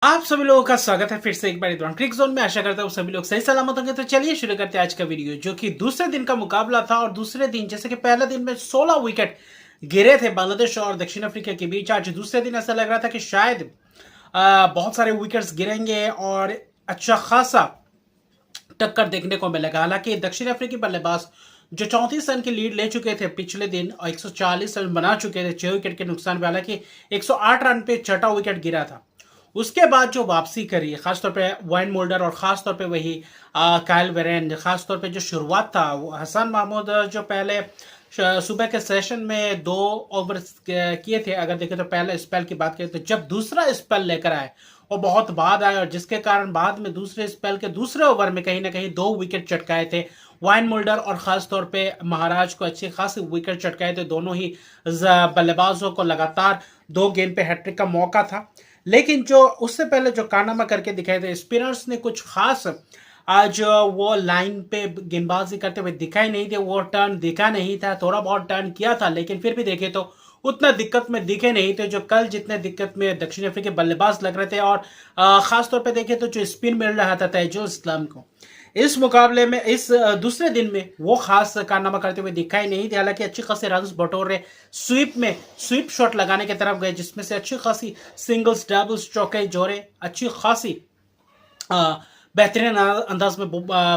आप सभी लोगों का स्वागत है फिर से एक बार इधर क्रिक जोन में। आशा करता हूँ सभी लोग सही सलामत होंगे। तो चलिए शुरू करते हैं आज का वीडियो, जो कि दूसरे दिन का मुकाबला था। और दूसरे दिन, जैसे कि पहले दिन में 16 विकेट गिरे थे बांग्लादेश और दक्षिण अफ्रीका के बीच, आज दूसरे दिन ऐसा लग रहा था कि शायद बहुत सारे विकेट्स गिरेंगे और अच्छा खासा टक्कर देखने को मिलेगा। हालांकि दक्षिण अफ्रीकी बल्लेबाज जो 34 रन की लीड ले चुके थे पिछले दिन और 140 रन बना चुके थे 6 विकेट के नुकसान पे, हालांकि 108 रन पे छठा विकेट गिरा था। उसके बाद जो वापसी करी है खासतौर पे वाइन मोल्डर और खासतौर पे वही कायल वेरेन, खासतौर पे जो शुरुआत था वो हसन महमूद जो पहले सुबह के सेशन में 2 ओवर किए थे। अगर देखें तो पहले स्पेल की बात करें तो जब दूसरा स्पेल लेकर आए वो बहुत बाद आए, और जिसके कारण बाद में दूसरे स्पेल के दूसरे ओवर में कहीं ना कहीं 2 विकेट चटकाए थे वाइन मोल्डर, और खासतौर पे महाराज को अच्छी खासी विकेट चटकाए थे। दोनों ही बल्लेबाजों को लगातार 2 गेंद पे हैट्रिक का मौका था। लेकिन जो उससे पहले जो कारनामा करके दिखाए थे स्पिनर्स ने, कुछ खास आज वो लाइन पे गेंदबाजी करते हुए दिखाई नहीं थे। वो टर्न दिखा नहीं था, थोड़ा बहुत टर्न किया था, लेकिन फिर भी देखे तो उतना दिक्कत में दिखे नहीं थे जो कल जितने दिक्कत में दक्षिण अफ्रीकी बल्लेबाज लग रहे थे। और खास तौर पे देखे तो जो स्पिन मिल रहा था तैजुल इस्लाम को, इस मुकाबले में इस दूसरे दिन में वो खास कारनामा करते हुए दिखाई नहीं थे। हालांकि अच्छी खासी रन बटोर स्वीप शॉट लगाने की तरफ गए, जिसमें से अच्छी खासी सिंगल्स डबल्स चौके जोड़े, अच्छी खासी बेहतरीन अंदाज में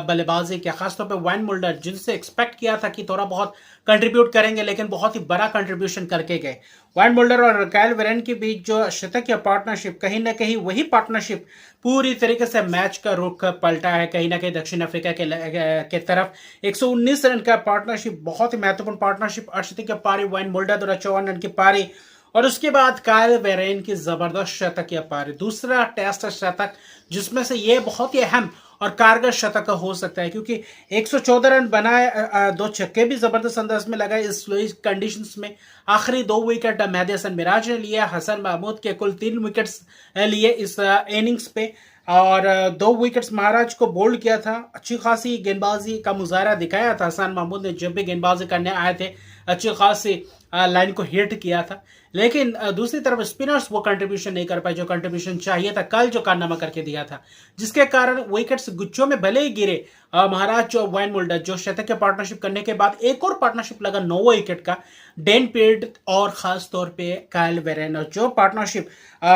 बल्लेबाजी किया। खासतौर पे वाइन मोल्डर, जिनसे एक्सपेक्ट किया था कि थोड़ा बहुत कंट्रीब्यूट करेंगे, लेकिन बहुत ही बड़ा कंट्रीब्यूशन करके गए। वाइन मोल्डर और कायल वेरेन के बीच जो शतक या पार्टनरशिप, कहीं ना कहीं वही पार्टनरशिप पूरी तरीके से मैच का रुख पलटा है कहीं ना कहीं दक्षिण अफ्रीका के तरफ। 119 रन का पार्टनरशिप, बहुत ही महत्वपूर्ण पार्टनरशिप। अर्शदीप की पारी, वाइन मोल्डर द्वारा 54 रन की पारी, और उसके बाद कायल वेरेन की जबरदस्त शतक या पारी, दूसरा टेस्ट शतक, जिसमें से ये बहुत ही अहम और कारगर शतक हो सकता है, क्योंकि 114 रन बनाए, 2 छक्के भी जबरदस्त अंदाज में लगाए इस कंडीशंस में। आखिरी 2 विकेट मेहदी हसन मिराज ने लिया, हसन महमूद के कुल 3 विकेट्स लिए इस इनिंग्स पे, और 2 विकेट्स महाराज को बोल्ड किया था। अच्छी खासी गेंदबाजी का मुजाहरा दिखाया था हसन महमूद ने, जब भी गेंदबाजी करने आए थे अच्छी खासी लाइन को हिट किया था। लेकिन दूसरी तरफ स्पिनर्स वो कंट्रीब्यूशन नहीं कर पाए जो कंट्रीब्यूशन चाहिए था कल, जो कारनामा करके दिया था, जिसके कारण विकेट्स गुच्छों में भले ही गिरे। महाराज जो वाइन मोल्डर जो शतक के पार्टनरशिप करने के बाद एक और पार्टनरशिप लगा 9 विकेट का, डेन पीड और खास तौर पे कायल वेरेन, जो पार्टनरशिप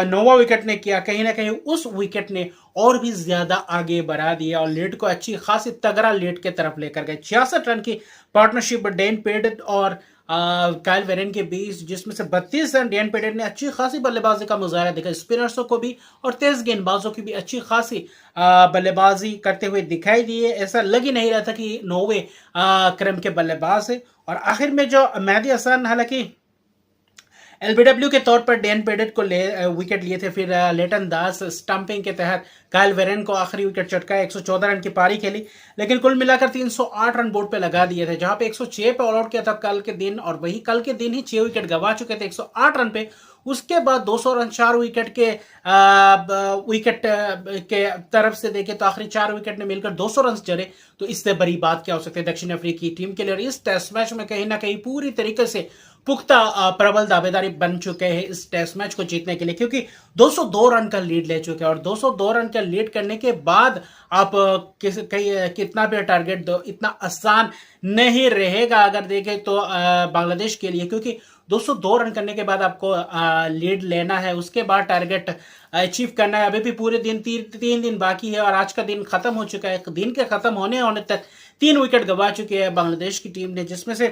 9 विकेट ने किया, कहीं ना कहीं उस विकेट ने और भी ज्यादा आगे बढ़ा दिया और लीड को अच्छी खासी तगड़ा लीड के तरफ लेकर गए। 66 रन की पार्टनरशिप डेन पेड और कायल वेरेन के बीच, जिसमें से 32 रन डेन पेड ने अच्छी खासी बल्लेबाजी का मुजाहरा दिखा, स्पिनर्सों को भी और तेज गेंदबाजों की भी अच्छी खासी बल्लेबाजी करते हुए दिखाई दिए। ऐसा लग ही नहीं रहा था कि 9वें क्रम के बल्लेबाज है। और आखिर में जो मेहदी हसन, हालांकि एलबीडब्ल्यू के तौर पर डेन पेडेट को विकेट लिए थे, फिर लेटन दास स्टंपिंग के तहत कायल वेरेन को आखिरी विकेट चटकाया, 114 रन की पारी खेली, लेकिन कुल मिलाकर 308 रन बोर्ड पे लगा दिए थे, जहां पे 106 पे ऑल आउट किया था कल के दिन, और वही कल के दिन ही 6 विकेट गंवा चुके थे 108 रन पे। उसके बाद 200 रन 4 विकेट के तरफ से देखे तो आखिरी 4 विकेट ने मिलकर 200 रन जड़े। तो इससे बड़ी बात क्या हो सकती है दक्षिण अफ्रीकी टीम के लिए। और इस टेस्ट मैच में कहीं ना कहीं पूरी तरीके से पुख्ता प्रबल दावेदारी बन चुके हैं इस टेस्ट मैच को जीतने के लिए, क्योंकि 202 रन का लीड ले चुके हैं। और 202 रन का लीड करने के बाद आप कितना भी टारगेट दो, इतना आसान नहीं रहेगा अगर देखें तो बांग्लादेश के लिए, क्योंकि 202 रन करने के बाद आपको लीड लेना है, उसके बाद टारगेट अचीव करना है। अभी भी पूरे दिन 3 दिन बाकी है और आज का दिन खत्म हो चुका है। एक दिन के खत्म होने तक 3 विकेट गंवा चुकी है बांग्लादेश की टीम ने, जिसमें से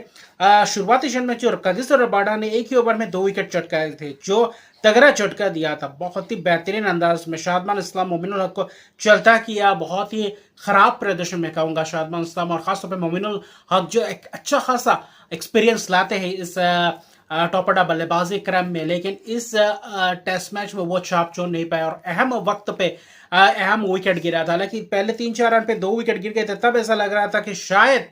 शुरुआती क्षण में कगिसो रबाडा ने एक ही ओवर में 2 विकेट चटकाए थे, जो तगड़ा झटका दिया था बहुत ही बेहतरीन अंदाज में। शादमान इस्लाम मोमिनुल हक को चलता किया, बहुत ही खराब प्रदर्शन में कहूंगा शादमान इस्लाम, और खासतौर पर मोमिनुल हक जो एक अच्छा खासा एक्सपीरियंस लाते हैं इस टॉपड़ा बल्लेबाजी क्रम में, लेकिन इस टेस्ट मैच में वो छाप छोड़ नहीं पाया और अहम वक्त पे अहम विकेट गिरा था। हालांकि पहले 3-4 रन पे 2 विकेट गिर गए थे, तब ऐसा लग रहा था कि शायद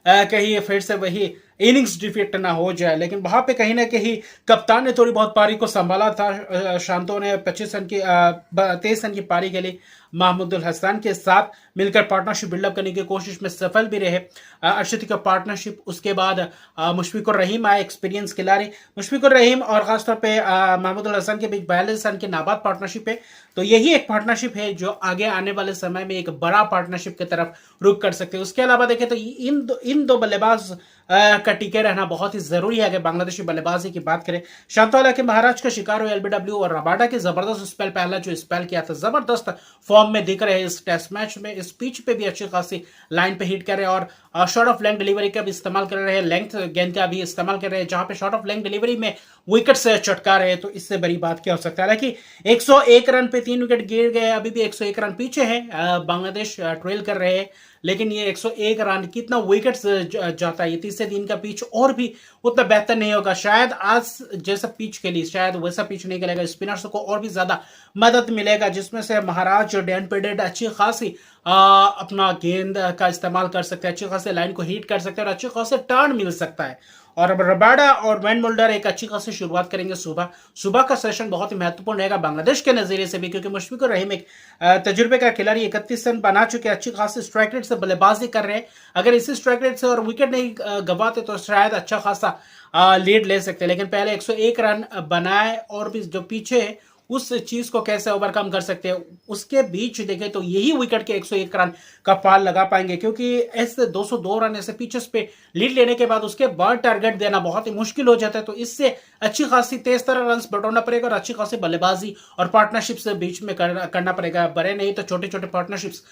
कहीं फिर से वही इनिंग्स डिफीट ना हो जाए। लेकिन वहां पे कहीं ना कहीं कप्तान ने थोड़ी बहुत पारी को संभाला था। शांतो ने 23 रन की पारी के लिए महमूदुल हसन के साथ मिलकर पार्टनरशिप बिल्डअप करने की कोशिश में सफल भी रहे। अर्शद का पार्टनरशिप, उसके बाद मुशफिकुर रहीम आए, एक्सपीरियंस खिलाड़ी मुशफिकुर रहीम और खासतौर पे महमूदुल हसन के बीच 42 रन की नाबाद पार्टनरशिप है। तो यही एक पार्टनरशिप है जो आगे आने वाले समय में एक बड़ा पार्टनरशिप की तरफ रुख कर सकते हैं। उसके अलावा देखें तो इन दो बल्लेबाज का टिके रहना बहुत ही जरूरी है। अगर बांग्लादेशी बल्लेबाजी की बात करें, शांतोला के महाराज का शिकार हुए एलबीडब्ल्यू और रबाडा के जबरदस्त स्पेल, पहला जो स्पेल किया था जबरदस्त फॉर्म में दिख रहे हैं इस टेस्ट मैच में। इस पिच पे भी अच्छी खासी लाइन पे हिट कर रहे हैं और शॉर्ट ऑफ लेंथ डिलीवरी का भी इस्तेमाल कर रहे हैं, लेंथ गेंद का भी इस्तेमाल कर रहे हैं, जहां पे शॉर्ट ऑफ लेंथ डिलीवरी में विकेट से चटका रहे हैं। तो इससे बड़ी बात क्या हो सकता है। हालांकि 101 रन पे 3 विकेट गिर गए, अभी भी 101 रन पीछे है, बांग्लादेश ट्रेल कर रहे हैं। लेकिन ये 101 रन कितना विकेट जाता है, ये तीसरे दिन का पिच और भी उतना बेहतर नहीं होगा। शायद आज जैसा पिच के लिए शायद वैसा पिच नहीं करेगा, स्पिनर्स को और भी ज्यादा मदद मिलेगा, जिसमें से महाराज डैन पेडेड अच्छी खासी अपना गेंद का इस्तेमाल कर सकते हैं, अच्छी खासी लाइन को हिट कर सकते हैं और अच्छे खासे टर्न मिल सकता है। और अब रबाडा और वैन मोल्डर एक अच्छी खासी शुरुआत करेंगे। सुबह का सेशन बहुत ही महत्वपूर्ण रहेगा बांग्लादेश के नजरिए से भी, क्योंकि मुशफिकुर रहीम एक तजुर्बे का खिलाड़ी, 31 रन बना चुके, अच्छी खासी स्ट्राइक रेट से बल्लेबाजी कर रहे हैं। अगर इसी स्ट्राइक रेट से और विकेट नहीं गवाते तो शायद अच्छा खासा लीड ले सकते हैं। लेकिन पहले 101 रन बनाए और भी जो पीछे है उस चीज को कैसे ओवरकम कर सकते हैं, उसके बीच देखें तो यही विकेट के 101 रन का पाल लगा पाएंगे, क्योंकि ऐसे 202 रन ऐसे पिचेस पे लीड लेने के बाद उसके बाद टारगेट देना बहुत ही मुश्किल हो जाता है। तो इससे अच्छी खासी तेज तरह रन बटोरना पड़ेगा और अच्छी खासी बल्लेबाजी और पार्टनरशिप से बीच में करना पड़ेगा। बड़े नहीं तो छोटे छोटे पार्टनरशिप्स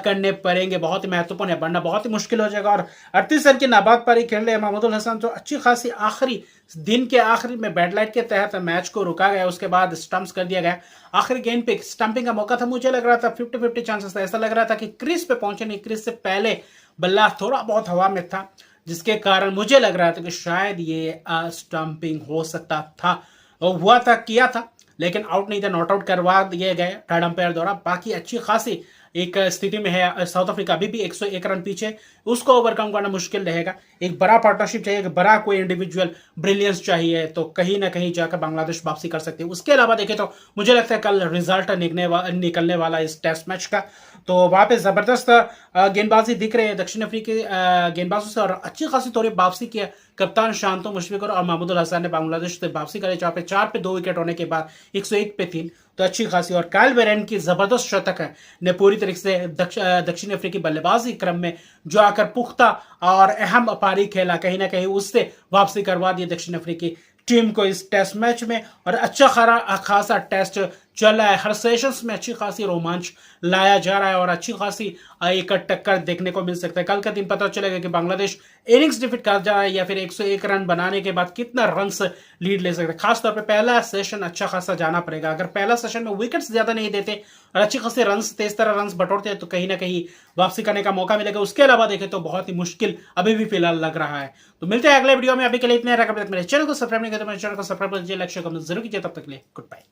करने पड़ेंगे, बहुत ही महत्वपूर्ण है, बनना बहुत ही मुश्किल हो जाएगा। और 38 रन की नाबाद पारी खेल रहे महमूदुल हसन, जो अच्छी खासी आखिरी दिन के आखिरी में बैडलाइट के तहत मैच को रुका गया, उसके बाद स्टंप्स कर दिया गया। आखिरी गेंद पे स्टंपिंग का मौका था, मुझे लग रहा था 50-50 चांसेस था, ऐसा लग रहा था कि क्रीज पे पहुंचे नहीं, क्रीज से पहले बल्ला थोड़ा बहुत हवा में था, जिसके कारण मुझे लग रहा था कि शायद ये स्टंपिंग हो सकता था, और हुआ था, किया था, लेकिन आउट नहीं था, नॉट आउट करवा दिए गए थर्ड अंपायर द्वारा। बाकी अच्छी खासी एक स्थिति में है साउथ अफ्रीका, अभी भी 101 रन पीछे, उसको ओवरकम करना मुश्किल रहेगा। एक बड़ा पार्टनरशिप चाहिए, एक बड़ा कोई इंडिविजुअल ब्रिलियंस चाहिए, तो कहीं ना कहीं जाकर बांग्लादेश वापसी कर सकती है। उसके अलावा देखें तो मुझे लगता है कल रिजल्ट निकलने वाला इस टेस्ट मैच का, तो वहां पे जबरदस्त गेंदबाजी दिख रहे हैं दक्षिण अफ्रीकी गेंदबाजों से, और अच्छी खासी थोड़ी वापसी की कप्तान शांतो, मुशफिकुर और महमूदुल हसन ने बांग्लादेश से वापसी करे, जहां पे 4 पे 2 विकेट होने के बाद 101 पे 3, तो अच्छी खासी। और कायल बेरेन की जबरदस्त शतक है ने पूरी तरीके से दक्षिण अफ्रीकी बल्लेबाजी क्रम में जो आकर पुख्ता और अहम पारी खेला, कहीं ना कहीं उससे वापसी करवा दी दक्षिण अफ्रीकी टीम को इस टेस्ट मैच में। और अच्छा खासा टेस्ट चल रहा है, हर सेशंस में अच्छी खासी रोमांच लाया जा रहा है और अच्छी खासी एक टक्कर देखने को मिल सकता है। कल का दिन पता चलेगा कि बांग्लादेश इनिंग्स डिफीट कर जाए या फिर 101 रन बनाने के बाद कितना रन लीड ले सकता है। खासतौर पे पहला सेशन अच्छा खासा जाना पड़ेगा, अगर पहला सेशन में विकेट्स ज्यादा नहीं देते और अच्छी खासी रन तेज तरह रन बटोरते हैं तो कहीं ना कहीं वापसी करने का मौका मिलेगा। उसके अलावा देखें तो बहुत ही मुश्किल अभी भी फिलहाल लग रहा है। तो मिलते हैं अगले वीडियो में, अभी के लिए इतने। मेरे चैनल को सब्सक्राइब नहीं करते, मेरे चैनल को सब्सक्राइब कीजिए, लाइक शेयर कमेंट जरूर कीजिए। तब तक के लिए गुड बाय।